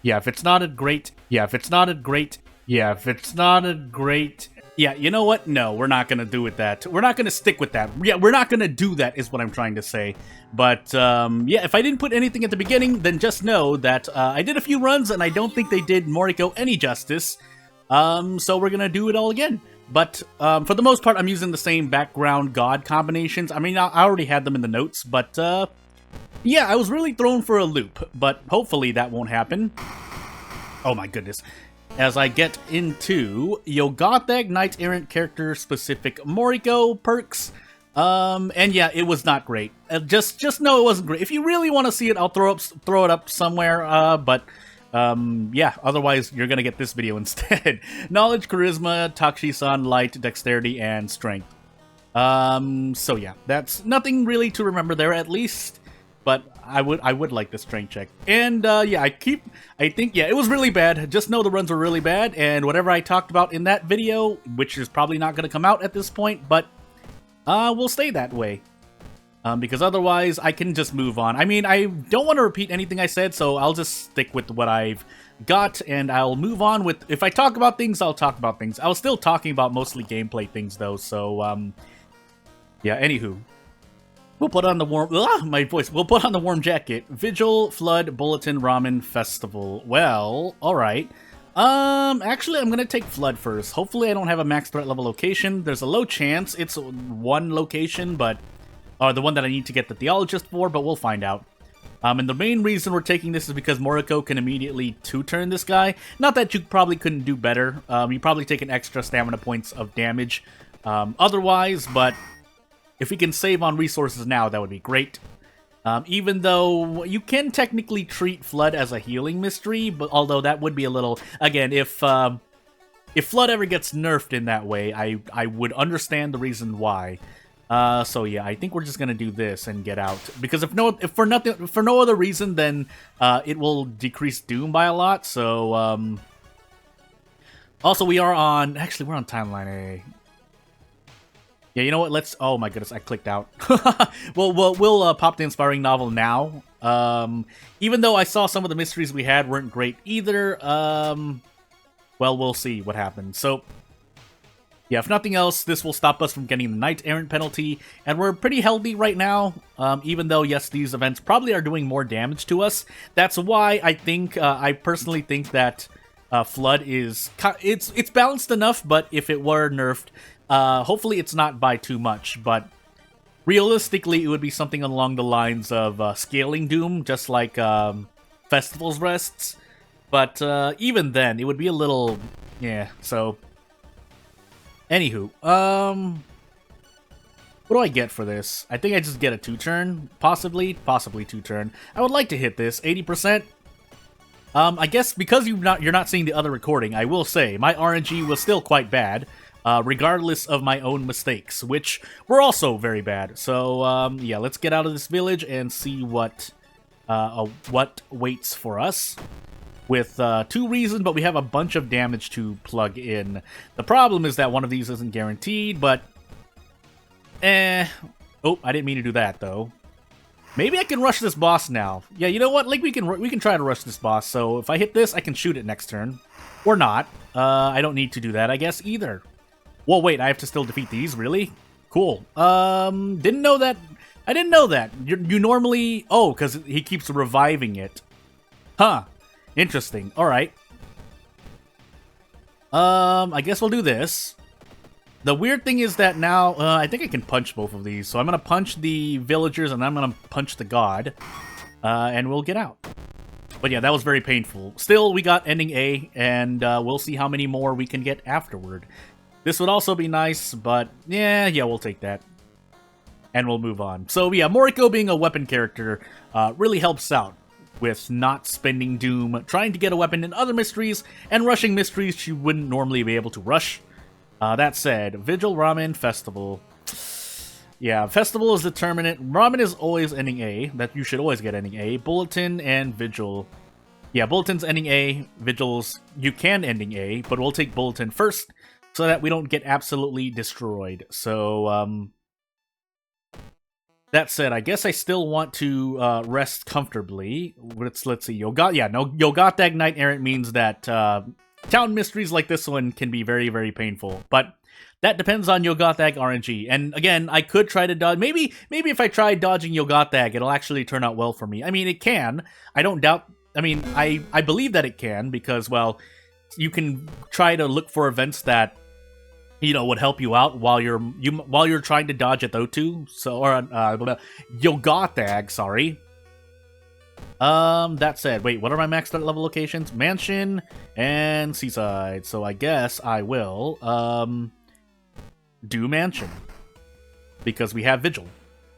Yeah, if it's not a great... Yeah, if it's not a great... Yeah, if it's not a great... Yeah, you know what? No, we're not gonna do with that. We're not gonna stick with that. Yeah, we're not gonna do that is what I'm trying to say. But, yeah, if I didn't put anything at the beginning, then just know that I did a few runs, and I don't think they did Moriko any justice. So we're gonna do it all again. But, for the most part, I'm using the same background god combinations. I mean, I already had them in the notes, but, yeah, I was really thrown for a loop. But hopefully that won't happen. Oh my goodness. As I get into Yogothag Knight Errant character-specific Moriko perks. And yeah, it was not great. Just know it wasn't great. If you really want to see it, I'll throw it up somewhere, yeah, otherwise you're gonna get this video instead. Knowledge, Charisma, Takshisan, Light, Dexterity, and Strength. So yeah, that's nothing really to remember there, at least. But I would like the strength check. And, yeah, I think, yeah, it was really bad. Just know the runs were really bad, and whatever I talked about in that video, which is probably not going to come out at this point, but, we'll stay that way. Because otherwise, I can just move on. I mean, I don't want to repeat anything I said, so I'll just stick with what I've got, and I'll move on with... If I talk about things, I'll talk about things. I was still talking about mostly gameplay things, though, so, yeah, anywho. We'll put on the warm... my voice. We'll put on the warm jacket. Vigil, Flood, Bulletin, Ramen, Festival. Well, alright. Actually, I'm gonna take Flood first. Hopefully I don't have a max threat level location. There's a low chance it's one location, but... Or the one that I need to get the Theologist for, but we'll find out. And the main reason we're taking this is because Moriko can immediately two-turn this guy. Not that you probably couldn't do better. You probably take an extra stamina points of damage otherwise, but... If we can save on resources now, that would be great. Even though you can technically treat Flood as a healing mystery, but although that would be a little... Again, if Flood ever gets nerfed in that way, I would understand the reason why. So yeah, I think we're just gonna do this and get out. Because if for no other reason, then it will decrease Doom by a lot. So also we are on... Actually, we're on timeline A. Yeah, you know what? Let's... Oh my goodness, I clicked out. Well, we'll pop the Inspiring Novel now. Even though I saw some of the mysteries we had weren't great either. Well, we'll see what happens. So, yeah, if nothing else, this will stop us from getting the Knight Errant penalty. And we're pretty healthy right now. Even though, yes, these events probably are doing more damage to us. That's why I think... I personally think that Flood is... It's balanced enough, but if it were nerfed... hopefully it's not by too much, but realistically it would be something along the lines of scaling Doom, just like Festival's Rests. But even then, it would be a little... Yeah, so... Anywho, what do I get for this? I think I just get a 2-turn, possibly 2-turn. I would like to hit this, 80%. I guess because you're not seeing the other recording, I will say, my RNG was still quite bad. Regardless of my own mistakes, which were also very bad. So, yeah, let's get out of this village and see what waits for us. With 2 reasons, but we have a bunch of damage to plug in. The problem is that one of these isn't guaranteed, but... Oh, I didn't mean to do that, though. Maybe I can rush this boss now. Yeah, you know what? Like, we can try to rush this boss, so if I hit this, I can shoot it next turn. Or not. I don't need to do that, I guess, either. Whoa, wait, I have to still defeat these? Really? Cool. Didn't know that. I didn't know that. You normally... Oh, because he keeps reviving it. Huh. Interesting. Alright. I guess we'll do this. The weird thing is that now... I think I can punch both of these. So I'm going to punch the villagers, and I'm going to punch the god. And we'll get out. But yeah, that was very painful. Still, we got ending A, and we'll see how many more we can get afterward. This would also be nice, but yeah, we'll take that. And we'll move on. So yeah, Moriko being a weapon character really helps out with not spending Doom, trying to get a weapon in other mysteries, and rushing mysteries she wouldn't normally be able to rush. That said, Vigil, Ramen, Festival. Yeah, Festival is determinant. Ramen is always ending A. That you should always get ending A. Bulletin and Vigil. Yeah, Bulletin's ending A. Vigil's, you can ending A, but we'll take Bulletin first, so that we don't get absolutely destroyed. So, That said, I guess I still want to rest comfortably. Let's see. Yogatag Knight Errant means that town mysteries like this one can be very, very painful. But that depends on Yogatag RNG. And again, I could try to dodge. Maybe if I try dodging Yogatag, it'll actually turn out well for me. I mean, it can. I don't doubt. I mean, I believe that it can because, well, you can try to look for events that would help you out while you're trying to dodge a Thotu. So, or Yogatag, sorry. That said, wait, what are my maxed out level locations? Mansion and Seaside. So I guess I will do Mansion because we have Vigil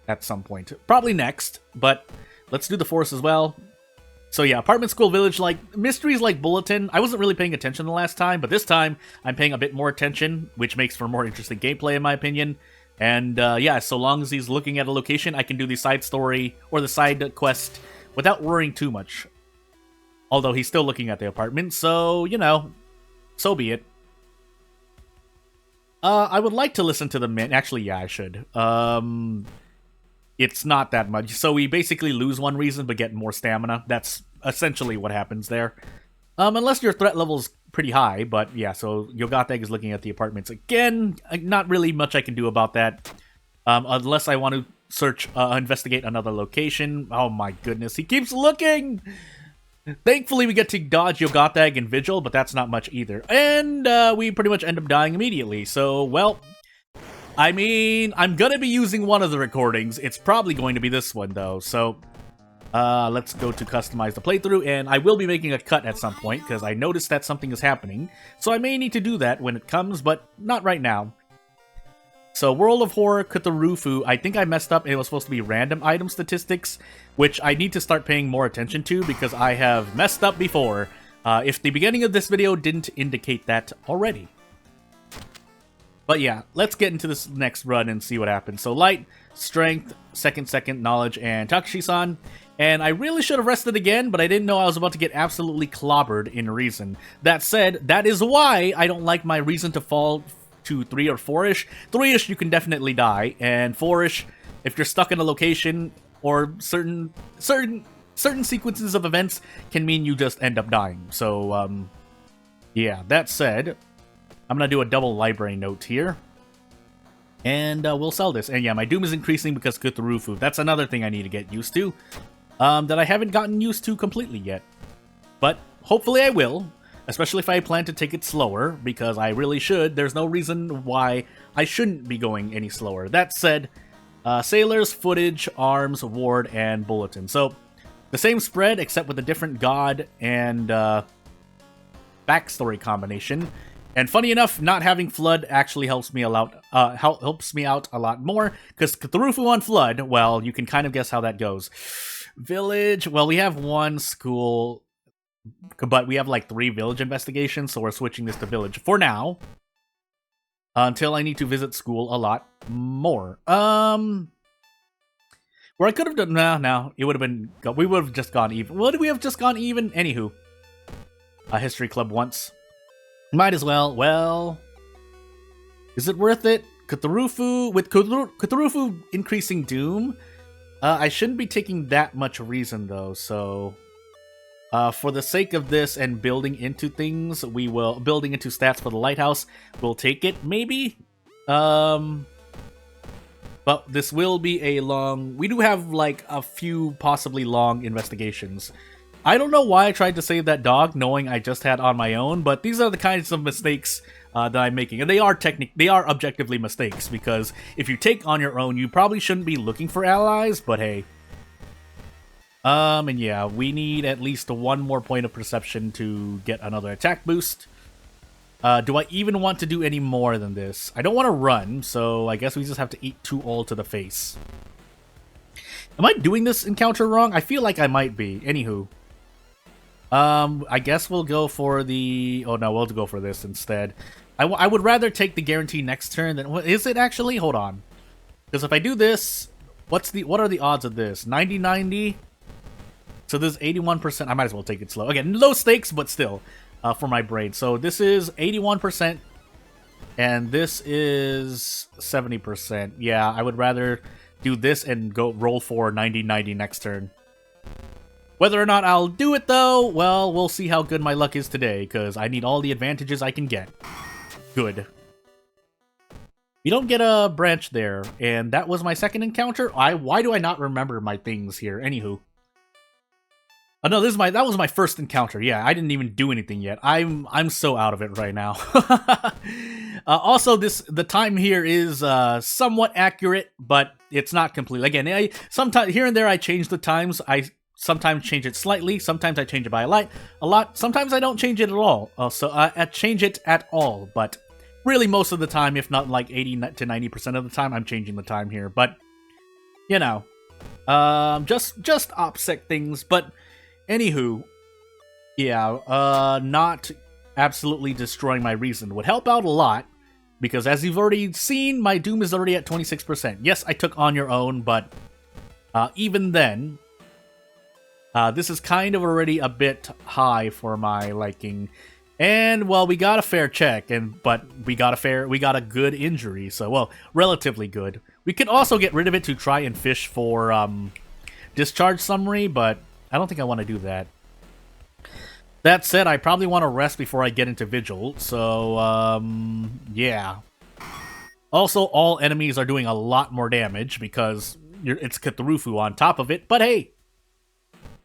at some point, probably next. But let's do the Forest as well. So yeah, Apartment School Village, like, mysteries like Bulletin, I wasn't really paying attention the last time, but this time, I'm paying a bit more attention, which makes for more interesting gameplay, in my opinion. And, yeah, so long as he's looking at a location, I can do the side story, or the side quest, without worrying too much. Although he's still looking at the apartment, so, so be it. I would like to listen to the man. Actually, yeah, I should. It's not that much. So we basically lose one reason, but get more stamina. That's essentially what happens there. Unless your threat level's pretty high, but yeah, so Yogatag is looking at the apartments. Again, not really much I can do about that. Unless I want to search, investigate another location. Oh my goodness, he keeps looking! Thankfully, we get to dodge Yogatag and Vigil, but that's not much either. And we pretty much end up dying immediately. So, well, I mean, I'm gonna be using one of the recordings. It's probably going to be this one, though. So, let's go to customize the playthrough, and I will be making a cut at some point, because I noticed that something is happening. So I may need to do that when it comes, but not right now. So, World of Horror, Cthulhu, I think I messed up. It was supposed to be random item statistics, which I need to start paying more attention to, because I have messed up before. If the beginning of this video didn't indicate that already. But yeah, let's get into this next run and see what happens. So Light, Strength, Second, Knowledge, and Takashi-san. And I really should have rested again, but I didn't know I was about to get absolutely clobbered in Reason. That said, that is why I don't like my Reason to fall to 3 or 4-ish. 3-ish, you can definitely die. And 4-ish, if you're stuck in a location, or certain sequences of events can mean you just end up dying. So, yeah, that said, I'm going to do a double library note here. And we'll sell this. And yeah, my doom is increasing because Cthulhu. That's another thing I need to get used to. That I haven't gotten used to completely yet. But hopefully I will. Especially if I plan to take it slower. Because I really should. There's no reason why I shouldn't be going any slower. That said, Sailors, Footage, Arms, Ward, and Bulletin. So, the same spread except with a different god and backstory combination. And funny enough, not having Flood actually helps me a lot. Helps me out a lot more because Cthulhu on Flood. Well, you can kind of guess how that goes. Village. Well, we have one school, but we have like 3 village investigations, so we're switching this to village for now. Until I need to visit school a lot more. Where I could have done no, it would have been. We would have just gone even. Would we have just gone even? Anywho, a history club once. Might as well. Well, is it worth it? Cthulhu with Cthulhu increasing doom. I shouldn't be taking that much reason though. So, for the sake of this and building into things, we will building into stats for the lighthouse. We'll take it maybe. But this will be a long. We do have like a few possibly long investigations. I don't know why I tried to save that dog, knowing I just had on my own, but these are the kinds of mistakes that I'm making, and they are objectively mistakes, because if you take on your own, you probably shouldn't be looking for allies, but hey. And yeah, we need at least 1 more point of perception to get another attack boost. Do I even want to do any more than this? I don't want to run, so I guess we just have to eat 2 all to the face. Am I doing this encounter wrong? I feel like I might be. Anywho. I guess we'll go for the... Oh, no, we'll go for this instead. I would rather take the guarantee next turn than... What is it, actually? Hold on. Because if I do this... What are the odds of this? 90-90? So this is 81%. I might as well take it slow. Again, low stakes, but still. For my brain. So this is 81%. And this is 70%. Yeah, I would rather do this and go roll for 90-90 next turn. Whether or not I'll do it, though, well, we'll see how good my luck is today, because I need all the advantages I can get. Good. You don't get a branch there, and that was my second encounter? Why do I not remember my things here? Anywho. Oh no, that was my first encounter. Yeah, I didn't even do anything yet. I'm so out of it right now. Also, the time here is somewhat accurate, but it's not complete. Again, sometimes here and there I change the times. I sometimes change it slightly. Sometimes I change it by a lot. Sometimes I don't change it at all. I change it at all, but really most of the time, if not like 80 to 90% of the time, I'm changing the time here. But you know, just OPSEC things, but. Anywho, yeah, not absolutely destroying my reason would help out a lot, because as you've already seen, my Doom is already at 26%. Yes, I took On Your Own, but even then, this is kind of already a bit high for my liking. And, well, we got a fair check, but we got a good injury, so, well, relatively good. We could also get rid of it to try and fish for discharge summary, but I don't think I want to do that. That said, I probably want to rest before I get into Vigil, so, yeah. Also, all enemies are doing a lot more damage, because it's Cthulhu on top of it, but hey!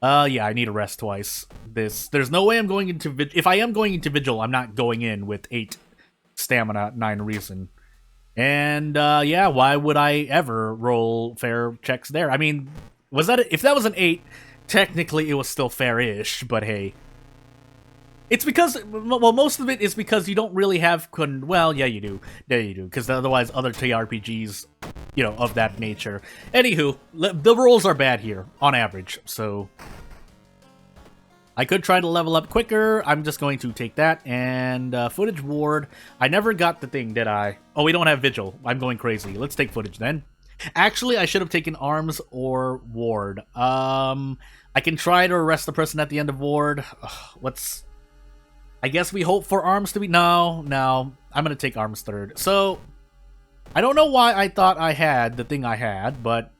Yeah, I need to rest twice. There's no way I'm going into Vigil. If I am going into Vigil, I'm not going in with 8 stamina, 9 reason. And, yeah, why would I ever roll fair checks there? I mean, if that was an 8... Technically, it was still fair-ish, but hey. It's because, well, most of it is because you don't really have, well, yeah, you do. Yeah, you do, because otherwise other TRPGs, you know, of that nature. Anywho, the rolls are bad here, on average, so I could try to level up quicker. I'm just going to take that, and Footage Ward. I never got the thing, did I? Oh, we don't have Vigil. I'm going crazy. Let's take Footage, then. Actually, I should have taken Arms or Ward. I can try to arrest the person at the end of Ward. I guess we hope for Arms to be... No. I'm going to take Arms third. So, I don't know why I thought I had the thing I had, but...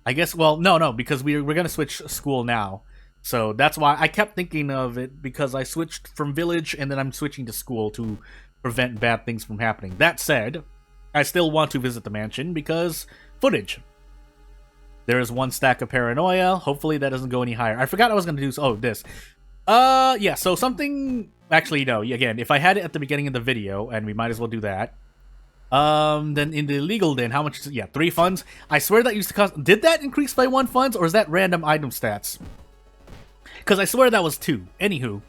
I guess, well, no, because we're going to switch school now. So, that's why I kept thinking of it, because I switched from Village, and then I'm switching to school to prevent bad things from happening. That said... I still want to visit the mansion because footage. There is 1 stack of paranoia. Hopefully that doesn't go any higher. I forgot I was going to do... Oh, this. Yeah, so something... Actually, no. Again, if I had it at the beginning of the video, and we might as well do that. Then in the illegal den, how much... Yeah, 3 funds. I swear that used to cost... Did that increase by 1 funds, or is that random item stats? Because I swear that was 2. Anywho.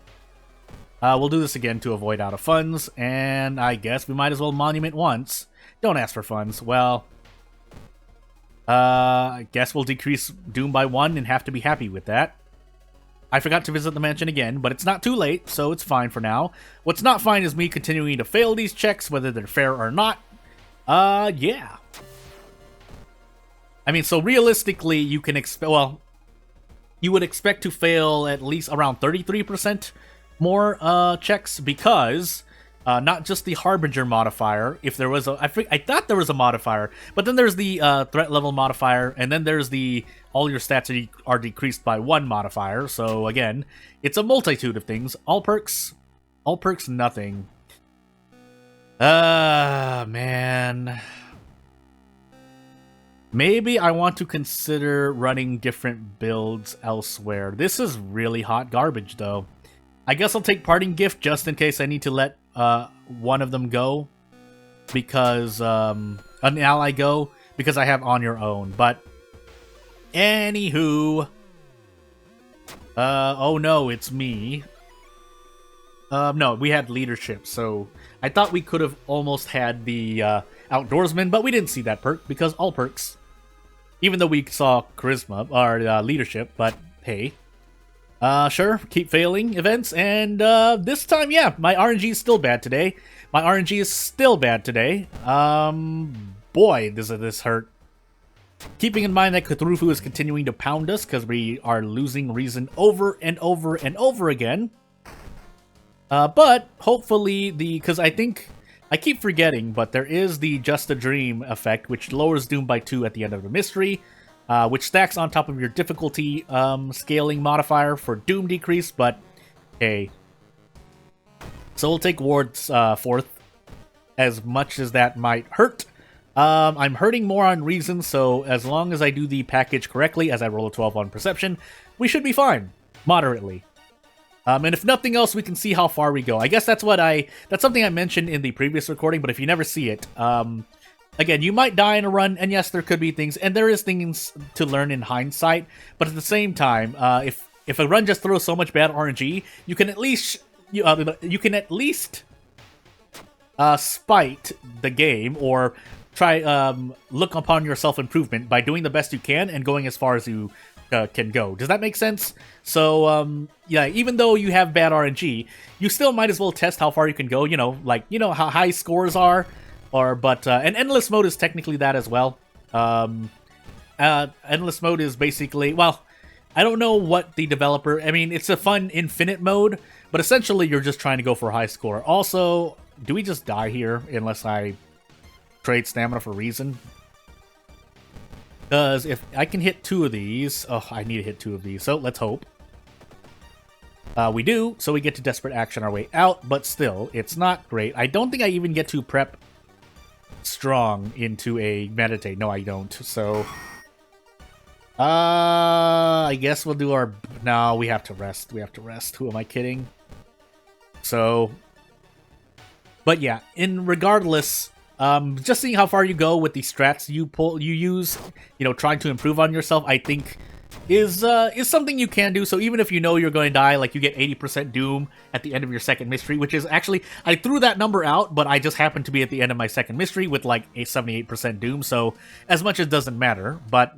We'll do this again to avoid out of funds, and I guess we might as well monument once. Don't ask for funds. Well, I guess we'll decrease Doom by 1 and have to be happy with that. I forgot to visit the mansion again, but it's not too late, so it's fine for now. What's not fine is me continuing to fail these checks, whether they're fair or not. Yeah. I mean, so realistically, you can expect... Well, you would expect to fail at least around 33% more checks, because... not just the Harbinger modifier. If there was I thought there was a modifier, but then there's the threat level modifier, and then there's the all your stats are decreased by 1 modifier. So again, it's a multitude of things. All perks, nothing. Man. Maybe I want to consider running different builds elsewhere. This is really hot garbage, though. I guess I'll take Parting Gift just in case I need to let one of them go, because an ally go, because I have On Your Own. But anywho, oh no, it's me. No, we had leadership, so I thought we could have almost had the outdoorsman, but we didn't see that perk because all perks. Even though we saw charisma or leadership, but hey. Sure, keep failing events, and this time, yeah, my RNG is still bad today. Boy, this hurt. Keeping in mind that Cthulhu is continuing to pound us because we are losing reason over and over and over again. But hopefully because I think I keep forgetting, but there is the Just a Dream effect, which lowers Doom by 2 at the end of the mystery, which stacks on top of your difficulty scaling modifier for Doom decrease, but hey. So we'll take Ward's 4th, as much as that might hurt. I'm hurting more on Reason, so as long as I do the package correctly, as I roll a 12 on Perception, we should be fine. Moderately. And if nothing else, we can see how far we go. I guess that's something I mentioned in the previous recording, but if you never see it, again, you might die in a run, and yes, there could be things, and there is things to learn in hindsight, but at the same time, if a run just throws so much bad RNG, you can at least spite the game, or try look upon your self-improvement by doing the best you can and going as far as you can go. Does that make sense? So, yeah, even though you have bad RNG, you still might as well test how far you can go, how high scores are, and Endless Mode is technically that as well. Endless Mode is basically, well, I don't know what the developer, I mean, it's a fun infinite mode, but essentially you're just trying to go for a high score. Also, do we just die here unless I trade stamina for Reason? Because if I can hit 2 of these... Oh, I need to hit 2 of these, so let's hope. We do, so we get to Desperate Action our way out, but still, it's not great. I don't think I even get to prep Strong into a Meditate. No, I don't, so... I guess we'll do our... No, we have to rest. We have to rest. Who am I kidding? So... But yeah, regardless... just seeing how far you go with the strats you use, trying to improve on yourself, I think is something you can do. So even if you know you're going to die, like you get 80% Doom at the end of your second mystery, which is actually, I threw that number out, but I just happened to be at the end of my second mystery with like a 78% Doom, so as much as doesn't matter. But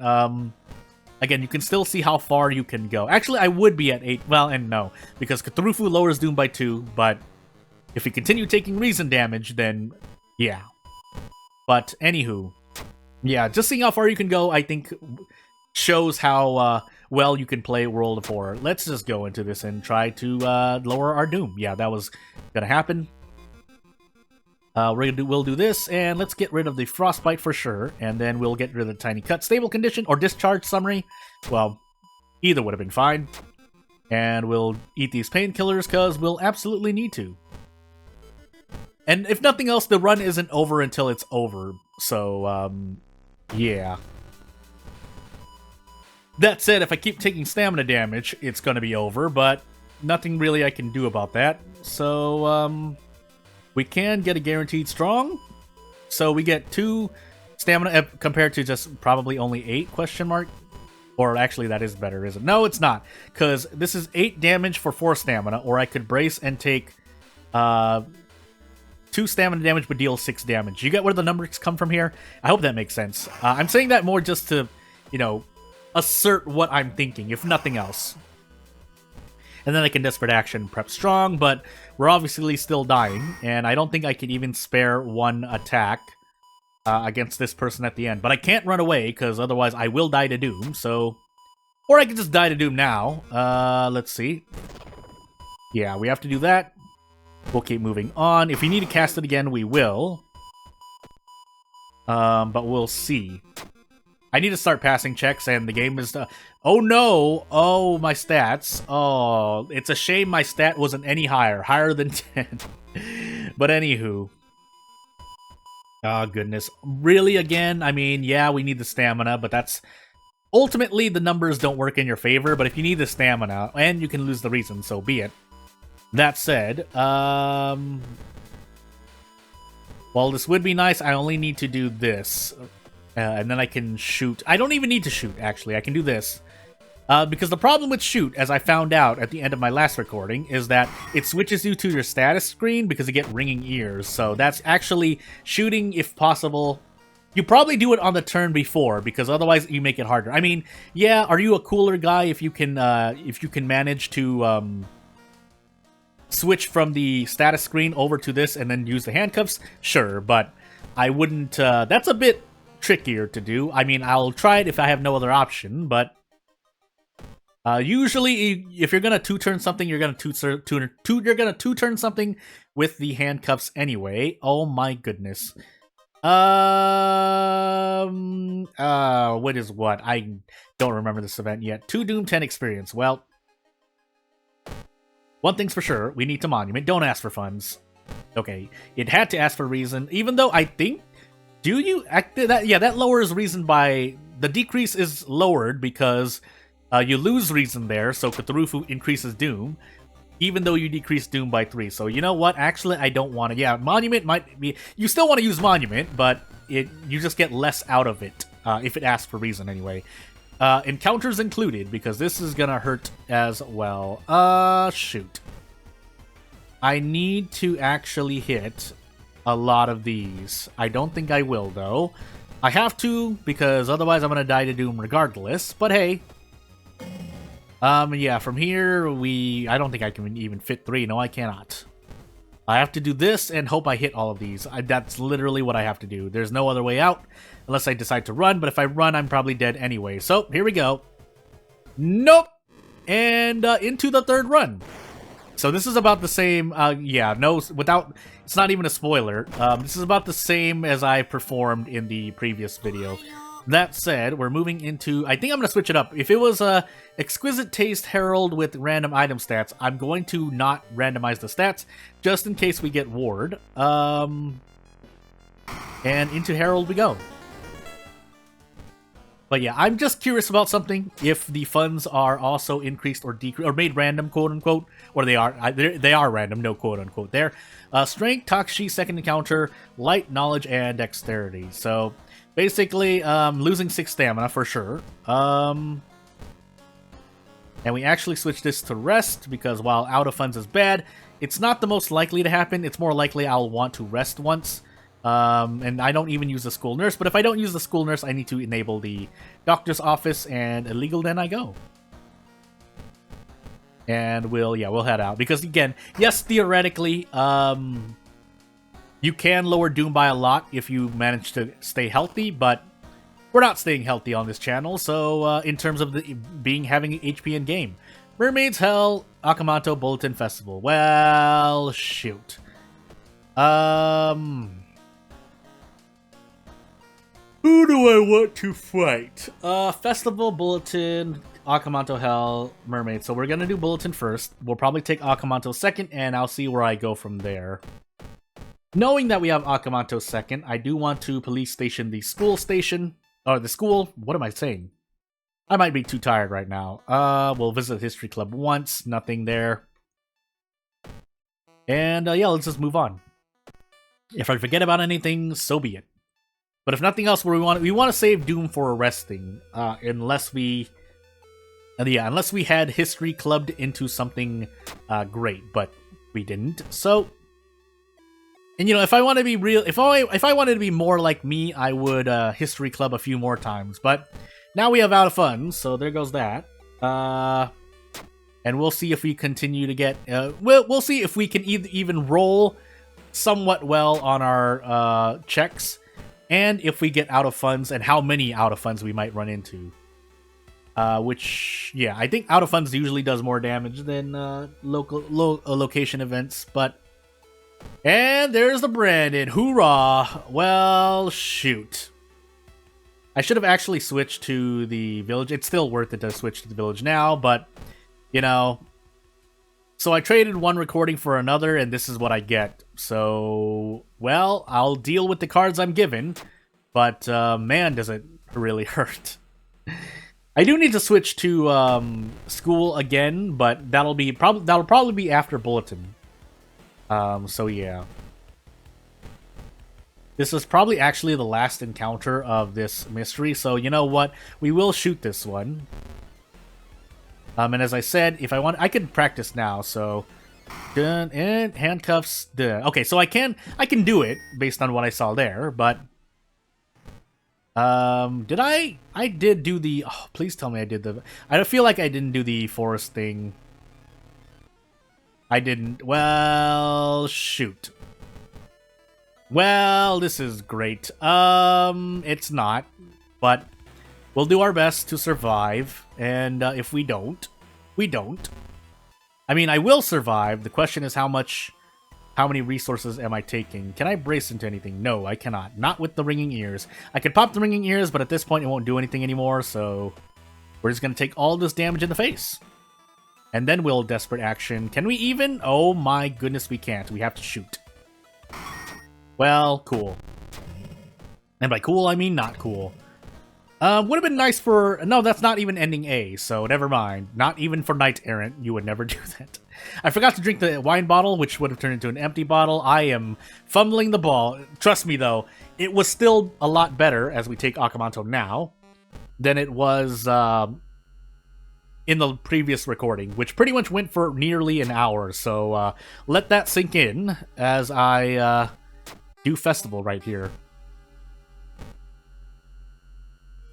again, you can still see how far you can go. Actually, I would be at 8, well, and no, because Cthulhu lowers Doom by 2, but if we continue taking Reason damage, then yeah. But, anywho, yeah, just seeing how far you can go, I think, shows how well you can play World of Horror. Let's just go into this and try to lower our Doom. Yeah, that was gonna happen. We'll do this, and let's get rid of the Frostbite for sure, and then we'll get rid of the Tiny Cut. Stable Condition, or Discharge Summary. Well, either would have been fine. And we'll eat these painkillers, because we'll absolutely need to. And if nothing else, the run isn't over until it's over. So, yeah. That said, if I keep taking stamina damage, it's going to be over, but nothing really I can do about that. So, we can get a guaranteed strong. So we get 2 stamina compared to just probably only 8, question mark. Or actually, that is better, isn't it? No, it's not. Because this is 8 damage for 4 stamina, or I could brace and take... 2 stamina damage but deal 6 damage. You get where the numbers come from here? I hope that makes sense. I'm saying that more just to, assert what I'm thinking, if nothing else. And then I can Desperate Action prep Strong, but we're obviously still dying, and I don't think I can even spare 1 attack against this person at the end. But I can't run away, because otherwise I will die to Doom, so... Or I can just die to Doom now. Let's see. Yeah, we have to do that. We'll keep moving on. If we need to cast it again, we will. But we'll see. I need to start passing checks, and the game is... oh no! Oh, my stats. Oh, it's a shame my stat wasn't any higher. Higher than 10. But anywho. Oh, goodness. Really, again? I mean, yeah, we need the stamina, but that's... Ultimately, the numbers don't work in your favor, but if you need the stamina, and you can lose the Reason, so be it. That said, while this would be nice, I only need to do this. And then I can shoot. I don't even need to shoot, actually. I can do this. Because the problem with shoot, as I found out at the end of my last recording, is that it switches you to your status screen because you get ringing ears. So that's actually shooting, if possible. You probably do it on the turn before, because otherwise you make it harder. I mean, yeah, are you a cooler guy if you can manage to... switch from the status screen over to this and then use the handcuffs? Sure, but I wouldn't... that's a bit trickier to do. I mean, I'll try it if I have no other option, but... Usually, if you're gonna two-turn something, you're gonna two-turn something with the handcuffs anyway. Oh my goodness. What is what? I don't remember this event yet. 2 Doom 10 experience. Well, one thing's for sure, we need to monument. Don't ask for funds. Okay, it had to ask for reason, even though I think... Do you... that lowers reason by... The decrease is lowered because you lose reason there, so Cthulhu increases Doom, even though you decrease Doom by 3. So you know what? Actually, I don't want to... Yeah, monument might be... You still want to use monument, but you just get less out of it, if it asks for reason anyway. Encounters included, because this is gonna hurt as well. Shoot. I need to actually hit a lot of these. I don't think I will, though. I have to, because otherwise I'm gonna die to Doom regardless, but hey. Yeah, from here, I don't think I can even fit 3. No, I cannot. I have to do this and hope I hit all of these. That's literally what I have to do. There's no other way out, unless I decide to run, but if I run, I'm probably dead anyway. So, here we go. Nope! And into the 3rd run. So this is about the same, yeah, no, without, it's not even a spoiler. This is about the same as I performed in the previous video. That said, we're moving into, I think I'm going to switch it up. If it was a Exquisite Taste Herald with random item stats, I'm going to not randomize the stats, just in case we get Ward. And into Herald we go. But yeah, I'm just curious about something. If the funds are also increased or decreased, or made random, quote unquote, or they are random, no quote unquote. There, strength, Takshi, second encounter, light, knowledge, and dexterity. So basically, losing 6 stamina for sure. And we actually switch this to rest because while out of funds is bad, it's not the most likely to happen. It's more likely I'll want to rest once. And I don't even use the school nurse, but if I don't use the school nurse, I need to enable the doctor's office, and illegal then I go. And we'll head out, because again, yes, theoretically, you can lower Doom by a lot if you manage to stay healthy, but we're not staying healthy on this channel, so in terms of having HP in game. Mermaid's Hell, Akamanto, Bulletin Festival. Well, shoot. Who do I want to fight? Festival, Bulletin, Akamanto, Hell, Mermaid. So we're gonna do Bulletin first. We'll probably take Akamanto second, and I'll see where I go from there. Knowing that we have Akamanto second, I do want to police station the school station. Or the school, what am I saying? I might be too tired right now. We'll visit History Club once, nothing there. And yeah, let's just move on. If I forget about anything, so be it. But if nothing else, we want to save Doom for resting, unless we had History clubbed into something great, but we didn't. So, and you know, if I want to be real, if I wanted to be more like me, I would History club a few more times. But now we have out of funds, so there goes that. And we'll see if we continue to get. We'll see if we can even roll somewhat well on our checks. And if we get out of funds, and how many out of funds we might run into. Which, yeah, I think out of funds usually does more damage than location events, but... And there's the Brandon, hoorah! Well, shoot. I should have actually switched to the village. It's still worth it to switch to the village now, but, you know... So I traded one recording for another, and this is what I get. So, well, I'll deal with the cards I'm given, but man, does it really hurt. I do need to switch to school again, but that'll probably be after Bulletin. So yeah. This is probably actually the last encounter of this mystery, so you know what? We will shoot this one. And as I said, if I want, I can practice now. So, done and handcuffs. Done. Okay, so I can do it based on what I saw there. But, did I? I did do the. Oh, please tell me I did the. I feel like I didn't do the forest thing. I didn't. Well, shoot. Well, this is great. It's not, but. We'll do our best to survive, and if we don't, We don't. I mean, I will survive. The question is how many resources am I taking? Can I brace into anything? No, I cannot. Not with the ringing ears. I could pop the ringing ears, but at this point it won't do anything anymore, so we're just going to take all this damage in the face. And then we'll desperate action. Can we even? Oh my goodness, we can't. We have to shoot. Well, cool. And by cool, I mean not cool. Would have been nice for... No, that's not even ending A, so never mind. Not even for Knight Errant, you would never do that. I forgot to drink the wine bottle, which would have turned into an empty bottle. I am fumbling the ball. Trust me, though, it was still a lot better, as we take Akamanto now, than it was in the previous recording, which pretty much went for nearly an hour. So let that sink in as I do Festival right here.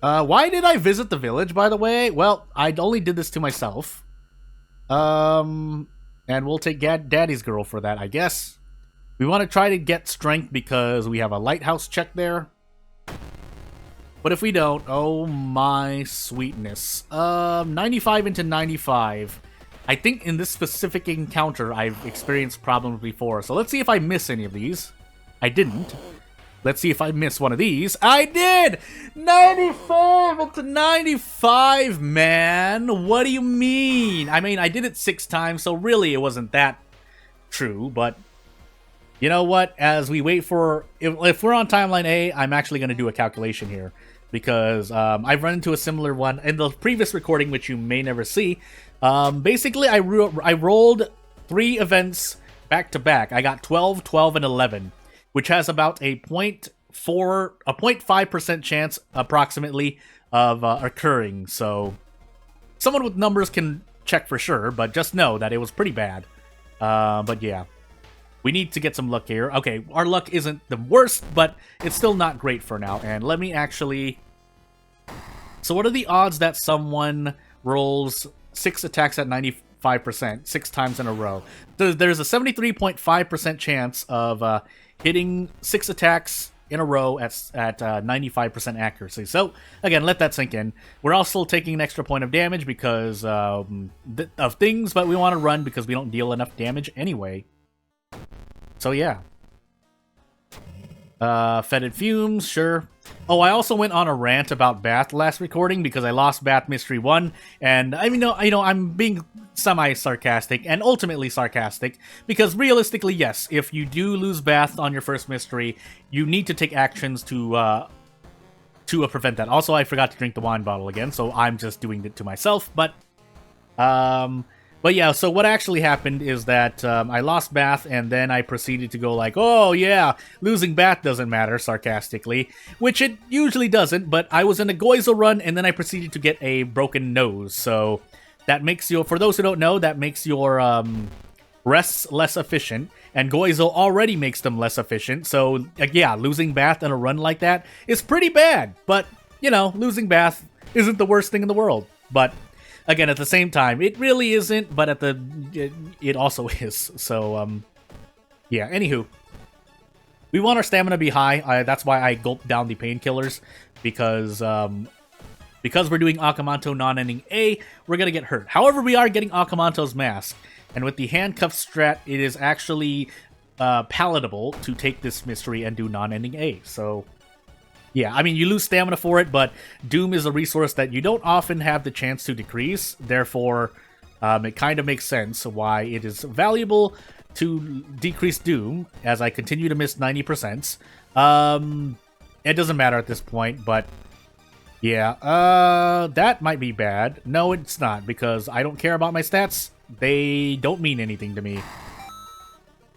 Why did I visit the village, by the way? Well, I only did this to myself. And we'll take Daddy's girl for that, I guess. We want to try to get strength because we have a lighthouse check there. But if we don't, oh my sweetness. 95 into 95. I think in this specific encounter, I've experienced problems before. So let's see if I miss any of these. I didn't. Let's see if I miss one of these. I did! 95 into 95, man! What do you mean? I mean, I did it 6 times, so really it wasn't that true, but... You know what? As we wait for... If we're on timeline A, I'm actually going to do a calculation here. Because I've run into a similar one in the previous recording, which you may never see. Basically, I rolled 3 events back-to-back. I got 12, 12, and 11. Which has about a 0.5% chance, approximately, of occurring. So, someone with numbers can check for sure, but just know that it was pretty bad. But yeah, we need to get some luck here. Okay, our luck isn't the worst, but it's still not great for now. And let me actually... So what are the odds that someone rolls 6 attacks at 95% 6 times in a row? There's a 73.5% chance of... hitting 6 attacks in a row at 95% accuracy. So, again, let that sink in. We're also taking an extra point of damage because of things, but we want to run because we don't deal enough damage anyway. So, yeah. Fetid fumes, sure. Oh, I also went on a rant about Bath last recording because I lost Bath Mystery 1, and I mean, I'm being semi-sarcastic and ultimately sarcastic because realistically, yes, if you do lose Bath on your first mystery, you need to take actions to prevent that. Also, I forgot to drink the wine bottle again, so I'm just doing it to myself, but yeah, so what actually happened is that I lost Bath, and then I proceeded to go like, oh yeah, losing Bath doesn't matter, sarcastically, which it usually doesn't, but I was in a Goizo run, and then I proceeded to get a broken nose, so that makes your, for those who don't know, that makes your rests less efficient, and Goizo already makes them less efficient, so yeah, losing Bath in a run like that is pretty bad, but, you know, losing Bath isn't the worst thing in the world, but... Again, at the same time, it really isn't, but at it also is. So, yeah, anywho. We want our stamina to be high. That's why I gulped down the painkillers, because we're doing Akamanto non-ending A, we're going to get hurt. However, we are getting Akamanto's mask, and with the handcuff strat, it is actually palatable to take this mystery and do non-ending A, so... Yeah, I mean, you lose stamina for it, but Doom is a resource that you don't often have the chance to decrease. Therefore, it kind of makes sense why it is valuable to decrease Doom, as I continue to miss 90%. It doesn't matter at this point, but yeah, that might be bad. No, it's not, because I don't care about my stats. They don't mean anything to me.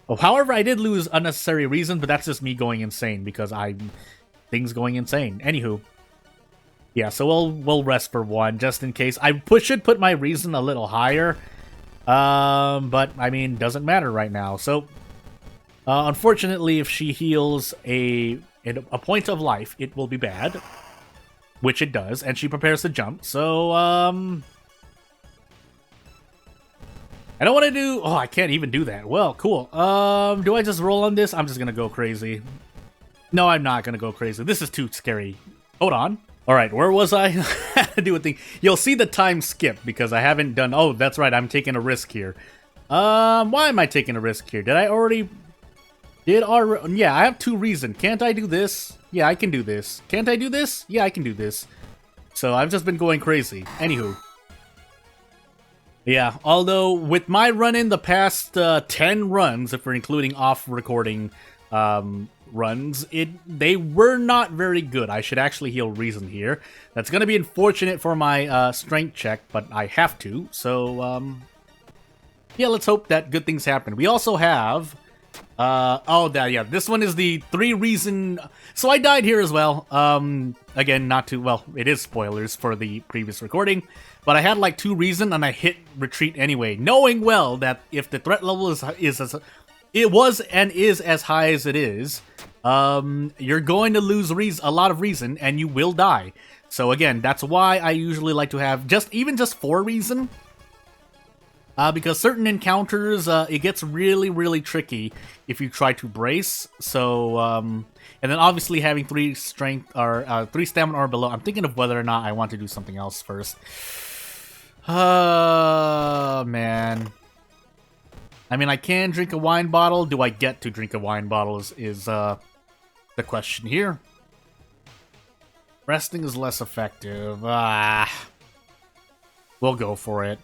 Oh, however, I did lose unnecessary reason, but that's just me going insane, because things going insane. Anywho. Yeah, so we'll rest for 1, just in case. I should put my reason a little higher. But, I mean, doesn't matter right now. So, unfortunately, if she heals a point of life, it will be bad. Which it does, and she prepares to jump. So, I don't want to do... Oh, I can't even do that. Well, cool. Do I just roll on this? I'm just gonna go crazy. No, I'm not gonna go crazy. This is too scary. Hold on. Alright, where was I? Do a thing. You'll see the time skip because I haven't done... Oh, that's right, I'm taking a risk here. Why am I taking a risk here? Did I already... Yeah, I have 2 reasons. Can't I do this? Yeah, I can do this. Can't I do this? Yeah, I can do this. So I've just been going crazy. Anywho. Yeah, although with my run-in the past 10 runs, if we're including off-recording runs, they were not very good. I should actually heal Reason here. That's going to be unfortunate for my strength check, but I have to. So, yeah, let's hope that good things happen. We also have... yeah, this one is the 3 reason... So I died here as well. Again, not to... Well, it is spoilers for the previous recording. But I had like 2 reason and I hit retreat anyway. Knowing well that if the threat level is as high as it is, you're going to lose a lot of reason and you will die. So again, that's why I usually like to have even just 4 reason. Because certain encounters, it gets really, really tricky if you try to brace. So, and then obviously having 3 strength or 3 stamina or below. I'm thinking of whether or not I want to do something else first. Man. I mean, I can drink a wine bottle. Do I get to drink a wine bottle is the question here. Resting is less effective. We'll go for it.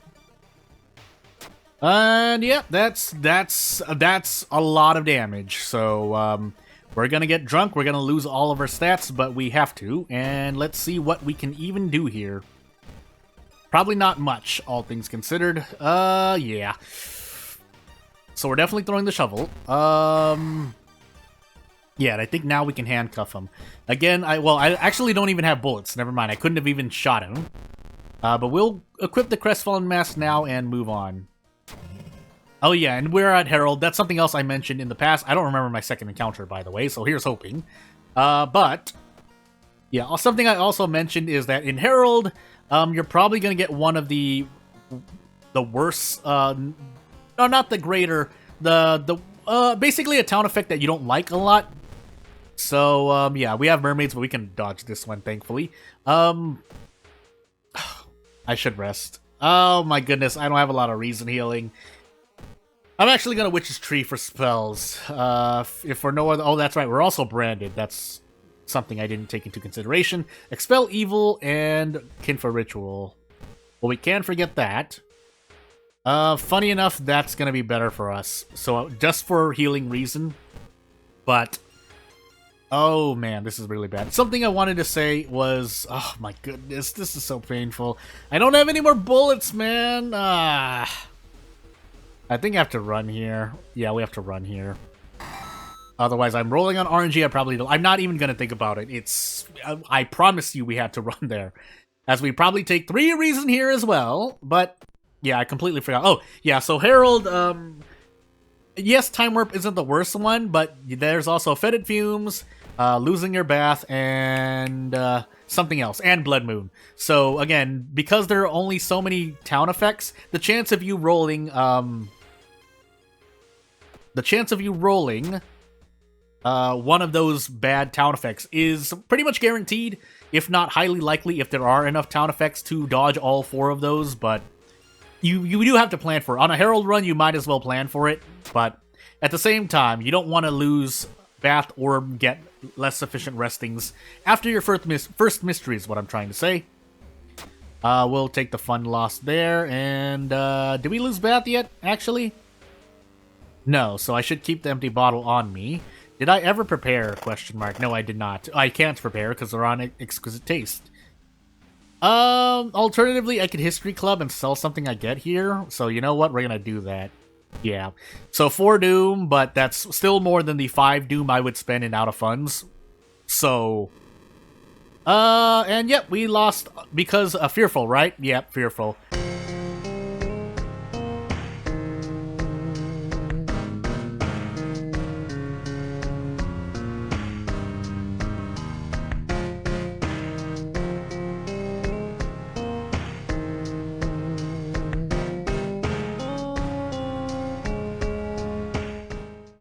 And yeah, that's a lot of damage. So we're gonna get drunk. We're gonna lose all of our stats, but we have to. And let's see what we can even do here. Probably not much, all things considered. Yeah. So we're definitely throwing the shovel. Yeah, and I think now we can handcuff him. Again, I actually don't even have bullets. Never mind, I couldn't have even shot him. But we'll equip the Crestfallen Mask now and move on. Oh yeah, and we're at Herald. That's something else I mentioned in the past. I don't remember my second encounter, by the way, so here's hoping. But, yeah, something I also mentioned is that in Herald, you're probably going to get one of the worst, no, not the greater, basically a town effect that you don't like a lot. So, yeah, we have mermaids, but we can dodge this one, thankfully. I should rest. Oh my goodness, I don't have a lot of reason healing. I'm actually gonna Witch's Tree for spells. If for no other... Oh, that's right, we're also branded. That's something I didn't take into consideration. Expel Evil and Kin for Ritual. Well, we can't forget that. Funny enough, that's gonna be better for us. So, just for healing reason. But... Oh man, this is really bad. Something I wanted to say was... Oh my goodness, this is so painful. I don't have any more bullets, man! I think I have to run here. Yeah, we have to run here. Otherwise, I'm rolling on RNG. I'm not even going to think about it. I promise you we have to run there. As we probably take 3 reason here as well. But, yeah, I completely forgot. Oh, yeah, so Herald, yes, Time Warp isn't the worst one, but there's also Fetid Fumes, Losing Your Bath, and something else, and Blood Moon. So, again, because there are only so many town effects, the chance of you rolling, one of those bad town effects is pretty much guaranteed, if not highly likely, if there are enough town effects to dodge all 4 of those, but you do have to plan for it. On a Herald run, you might as well plan for it, but at the same time, you don't want to lose Bath or get less sufficient restings after your first mystery is what I'm trying to say. We'll take the fun loss there, and did we lose Bath yet, actually? No, so I should keep the empty bottle on me. Did I ever prepare? Question mark. No, I did not. I can't prepare because they're on Exquisite Taste. Alternatively, I could History Club and sell something I get here. So you know what? We're gonna do that. Yeah. So 4 Doom, but that's still more than the 5 Doom I would spend in out of funds. So... and yep, we lost because of Fearful, right? Yep, Fearful.